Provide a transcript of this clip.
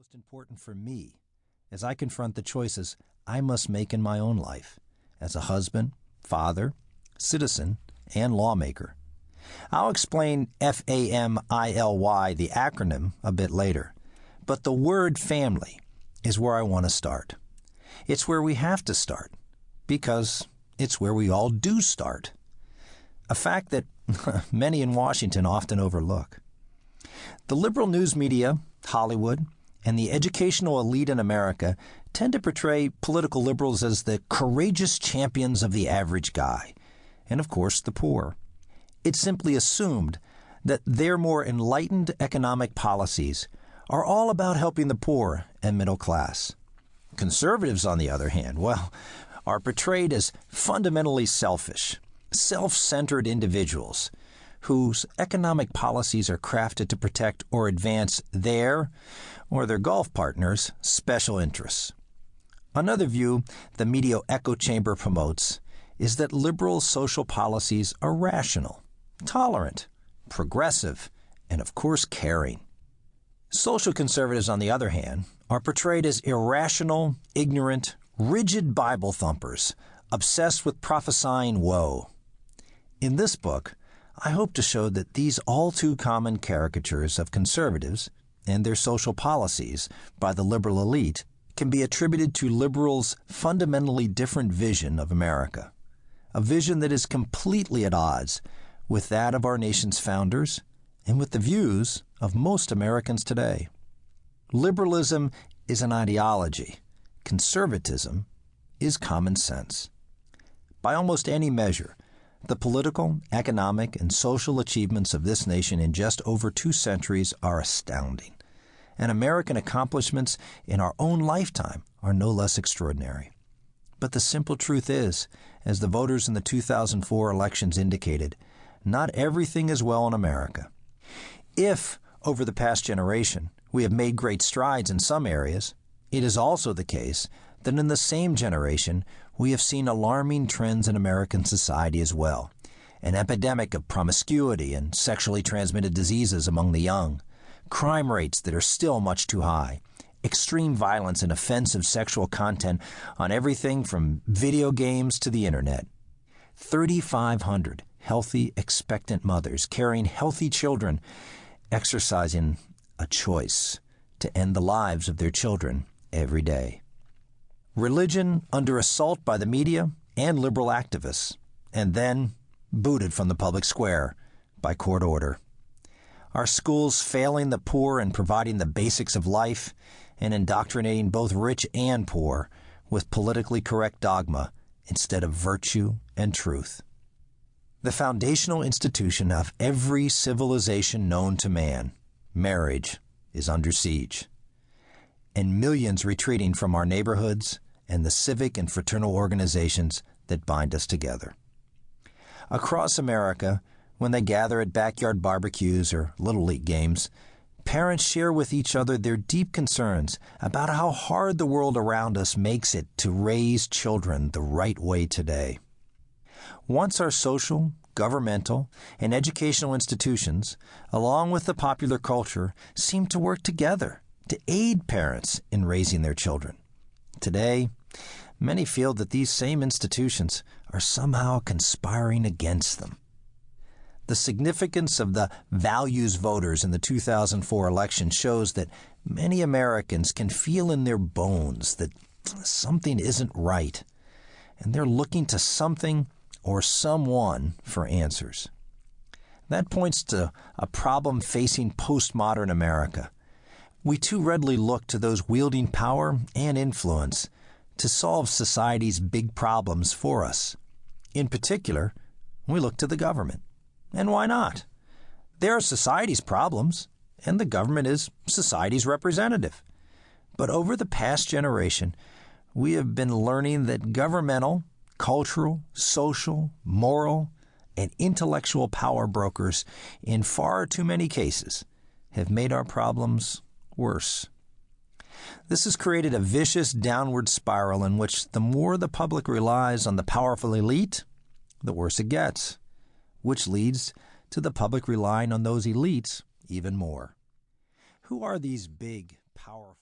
most important for me as I confront the choices I must make in my own life as a husband, father, citizen, and lawmaker. I'll explain FAMILY, the acronym, a bit later, but the word family is where I want to start. It's where we have to start, because it's where we all do start. A fact that many in Washington often overlook. The liberal news media, Hollywood, and the educational elite in America tend to portray political liberals as the courageous champions of the average guy, and of course the poor. It's simply assumed that their more enlightened economic policies are all about helping the poor and middle class. Conservatives, on the other hand, are portrayed as fundamentally selfish, self-centered individuals whose economic policies are crafted to protect or advance their or their golf partners' special interests. Another view the media echo chamber promotes is that liberal social policies are rational, tolerant, progressive, and of course caring. Social conservatives, on the other hand, are portrayed as irrational, ignorant, rigid Bible thumpers, obsessed with prophesying woe. In this book, I hope to show that these all too common caricatures of conservatives and their social policies by the liberal elite can be attributed to liberals' fundamentally different vision of America, a vision that is completely at odds with that of our nation's founders and with the views of most Americans today. Liberalism is an ideology. Conservatism is common sense. By almost any measure, the political, economic, and social achievements of this nation in just over 2 centuries are astounding, and American accomplishments in our own lifetime are no less extraordinary. But the simple truth is, as the voters in the 2004 elections indicated, not everything is well in America. If, over the past generation, we have made great strides in some areas, it is also the case that in the same generation we have seen alarming trends in American society as well. An epidemic of promiscuity and sexually transmitted diseases among the young, crime rates that are still much too high, extreme violence and offensive sexual content on everything from video games to the internet. 3,500 healthy, expectant mothers carrying healthy children exercising a choice to end the lives of their children every day. Religion under assault by the media and liberal activists, and then booted from the public square by court order. Our schools failing the poor in providing the basics of life and indoctrinating both rich and poor with politically correct dogma instead of virtue and truth. The foundational institution of every civilization known to man, marriage, is under siege, and millions retreating from our neighborhoods and the civic and fraternal organizations that bind us together. Across America, when they gather at backyard barbecues or Little League games, parents share with each other their deep concerns about how hard the world around us makes it to raise children the right way today. Once our social, governmental, and educational institutions, along with the popular culture, seem to work together to aid parents in raising their children. Today, many feel that these same institutions are somehow conspiring against them. The significance of the values voters in the 2004 election shows that many Americans can feel in their bones that something isn't right, and they're looking to something or someone for answers. That points to a problem facing postmodern America. We too readily look to those wielding power and influence to solve society's big problems for us. In particular, we look to the government. And why not? They are society's problems, and the government is society's representative. But over the past generation, we have been learning that governmental, cultural, social, moral, and intellectual power brokers, in far too many cases, have made our problems worse. This has created a vicious downward spiral in which the more the public relies on the powerful elite, the worse it gets, which leads to the public relying on those elites even more. Who are these big, powerful